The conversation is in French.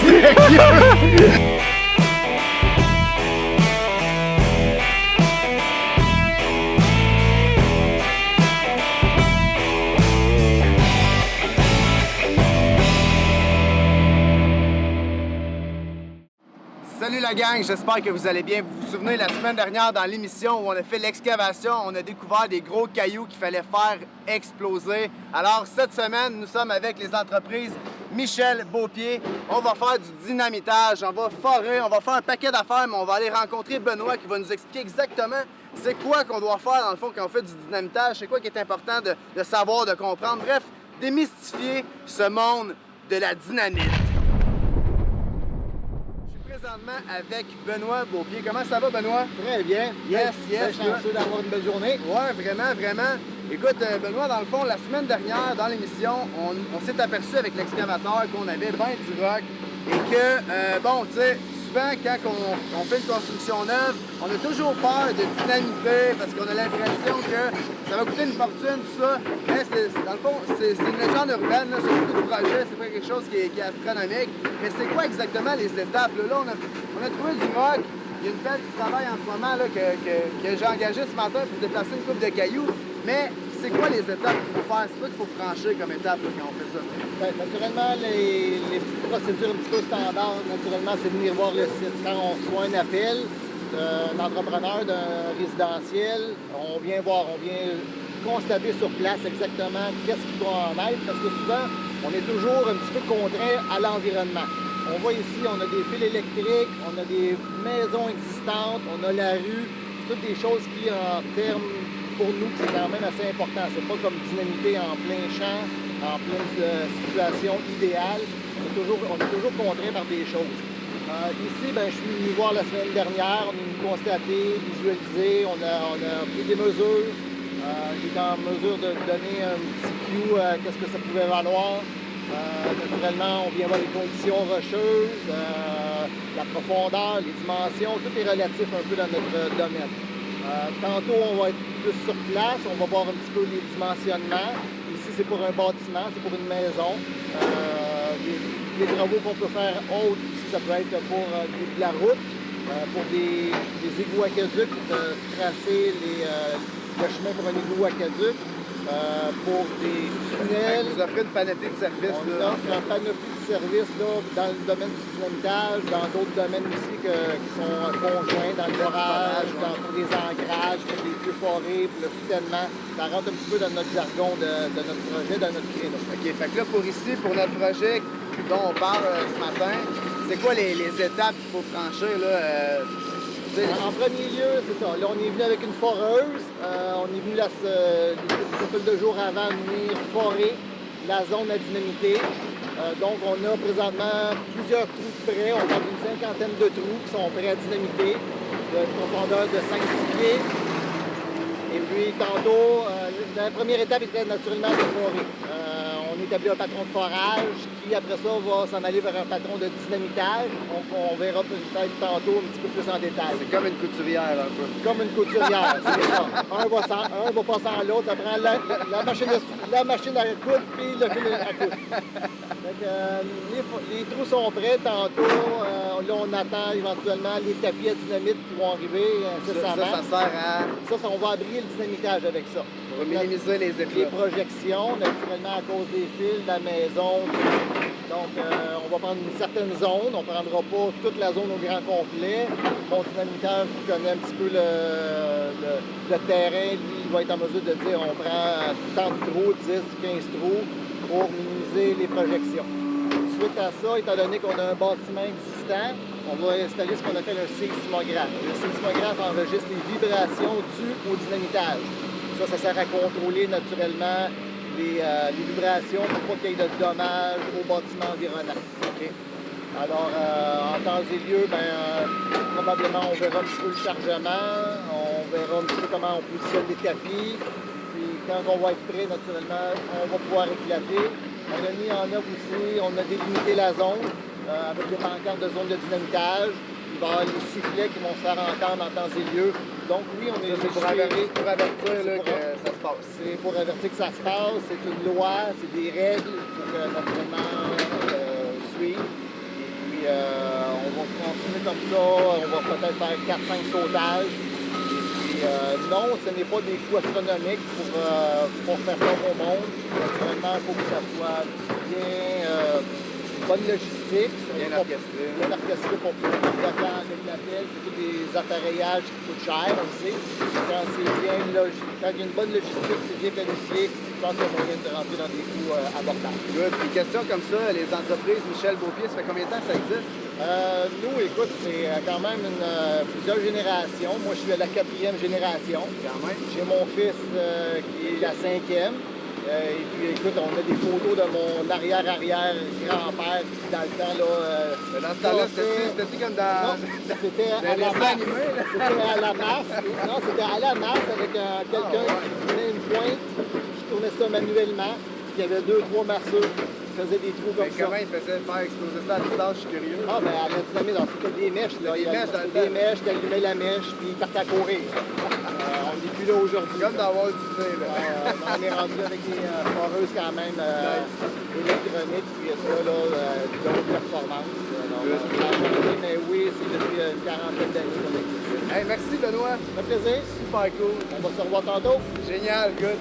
Salut la gang, j'espère que vous allez bien. Vous vous souvenez, la semaine dernière, dans l'émission où on a fait l'excavation, on a découvert des gros cailloux qu'il fallait faire exploser. Alors, cette semaine, nous sommes avec les entreprises Michel Beaupier. On va faire du dynamitage, on va forer, on va faire un paquet d'affaires, mais on va aller rencontrer Benoît qui va nous expliquer exactement c'est quoi qu'on doit faire, dans le fond, quand on fait du dynamitage, c'est quoi qui est important de savoir, de comprendre. Bref, démystifier ce monde de la dynamite. Présentement avec Benoît Beaupier. Comment ça va, Benoît? Très bien. Yes. Chanceux d'avoir une belle journée. Ouais, vraiment. Écoute, Benoît, dans le fond, la semaine dernière, dans l'émission, on s'est aperçu avec l'excavateur qu'on avait ben du rock et que, bon, tu sais, souvent, quand on fait une construction neuve, on a toujours peur de dynamiter parce qu'on a l'impression que ça va coûter une fortune, tout ça. Mais dans le fond, c'est une légende urbaine, c'est beaucoup de projets, c'est pas quelque chose qui est astronomique. Mais c'est quoi exactement les étapes? Là, on a trouvé du rock. Il y a une pelle qui travaille en ce moment là, que j'ai engagé ce matin pour déplacer une coupe de cailloux. Mais c'est quoi les étapes qu'il faut faire? C'est quoi qu'il faut franchir comme étape là, quand on fait ça? Bien, naturellement, les procédures un petit peu standards, naturellement, c'est venir voir le site. Quand on reçoit un appel d'un entrepreneur, d'un résidentiel, on vient voir, on vient constater sur place exactement qu'est-ce qui doit en être, parce que souvent, on est toujours un petit peu contraint à l'environnement. On voit ici, on a des fils électriques, on a des maisons existantes, on a la rue, toutes des choses qui, en termes, pour nous, c'est quand même assez important. C'est pas comme dynamiter en plein champ, en pleine situation idéale. On est toujours contraint par des choses. Ici, ben, je suis venu voir la semaine dernière, on est venu constater, visualiser, on a pris des mesures. J'étais en mesure de donner un petit cue à qu'est-ce que ça pouvait valoir. Naturellement, on vient voir les conditions rocheuses, la profondeur, les dimensions, tout est relatif un peu dans notre domaine. Tantôt, on va être plus sur place, on va voir un petit peu les dimensionnements. Ici, c'est pour un bâtiment, c'est pour une maison. Les travaux qu'on peut faire autres, ici, ça peut être pour de la route, pour des égouts aqueducs, tracer le chemin pour un égout aqueduc. Pour des tunnels. Vous offrez une panoplie de services. On offre une panoplie de services là, dans le domaine du dynamitage, dans d'autres domaines aussi qui sont conjoints, dans le forage, pour les ancrages, pour les feux forés, pour le soutènement. Ça rentre un petit peu dans notre jargon de notre projet, dans notre créneau. OK, fait que là, pour ici, pour notre projet dont on parle ce matin, c'est quoi les étapes qu'il faut franchir, là? En premier lieu, c'est ça. Là, on est venu avec une foreuse. On est venu quelques de jours avant venir forer la zone à dynamiter. Donc, on a présentement plusieurs trous de près. On a une cinquantaine de trous qui sont prêts à dynamiter, de profondeur de 5-6 pieds. Et puis, tantôt, la première étape était naturellement de forer. On établit un patron de forage qui, après ça, va s'en aller vers un patron de dynamitage. On verra peut-être tantôt un petit peu plus en détail. C'est comme une couturière, un peu. Comme une couturière, c'est ça. Un va passer en l'autre, ça prend la machine à coudre puis le fil à coudre. Les trous sont prêts tantôt. Là, on attend éventuellement les tapis à dynamite qui vont arriver incessamment. Ça sert à... Ça, on va abrier le dynamitage avec ça. On va minimiser les éclats. Les projections, naturellement, à cause des fils, de la maison. Donc, on va prendre une certaine zone. On ne prendra pas toute la zone au grand complet. Mon dynamiteur qui connaît un petit peu le terrain, lui, il va être en mesure de dire on prend tant de trous, 10, 15 trous, pour minimiser les projections. Suite à ça, étant donné qu'on a un bâtiment existant, on va installer ce qu'on appelle un séismographe. Le séismographe enregistre les vibrations dues au dynamitage. Ça sert à contrôler naturellement les vibrations pour pas qu'il y ait de dommages au bâtiment environnant. Okay? Alors, en temps et lieu, probablement on verra un petit peu le chargement, on verra un petit peu comment on positionne les tapis, puis quand on va être prêt, naturellement, on va pouvoir éclater. On a mis en œuvre aussi, on a délimité la zone avec des pancartes de zone de dynamitage. Il va y avoir les sifflets qui vont se faire entendre en temps et lieu. Donc oui, on est pour avertir là, que ça se passe. C'est pour avertir que ça se passe, c'est une loi, c'est des règles qu'il faut naturellement suivre. Et puis comme ça, on va peut-être faire 4-5 sautages. Et puis, non, ce n'est pas des coûts astronomiques pour faire peur au monde. Naturellement, il faut que ça soit bien, une bonne logistique. Bien orchestré. Bien orchestré pour pouvoir avec l'appel. C'est tous des appareillages qui coûtent cher, on le sait. Quand il y a une bonne logistique, c'est bien planifié, je pense qu'il y a moyen de rentrer dans des coûts abordables. Good. Puis question comme ça, les entreprises Michel Beaupied, ça fait combien de temps que ça existe? Nous, écoute, c'est quand même plusieurs générations. Moi, je suis à la 4e génération. Quand même. J'ai mon fils qui est la 5e. Et puis, écoute, on a des photos de mon arrière-arrière-grand-père qui, dans le temps, là... Mais dans ce temps-là, c'était comme dans... Non, c'était à la dessin masse. animé, là. C'était à la masse. Non, c'était à la masse avec quelqu'un ouais. qui prenait une pointe, qui tournait ça manuellement, qui avait 2-3 masseurs qui faisaient des trous comme Mais ça. comment il faisait faire exploser ça à distance? Je suis curieux. Ah, ben, à la dynamite, alors, c'était des mèches, là. Des mèches dans le Des temps. mèches, t'allumais la mèche, puis il partait à courir. On n'est plus là aujourd'hui. Comme dans Walt Disney, là. On est rendu avec des foreuses quand même électroniques, puis ça, là, d'autres performances. Alors, ça a changé, mais oui, c'est depuis une quarantaine d'années qu'on existe. Hey, merci, Benoît. Ça fait plaisir. Super cool. On va se revoir tantôt. Génial, good.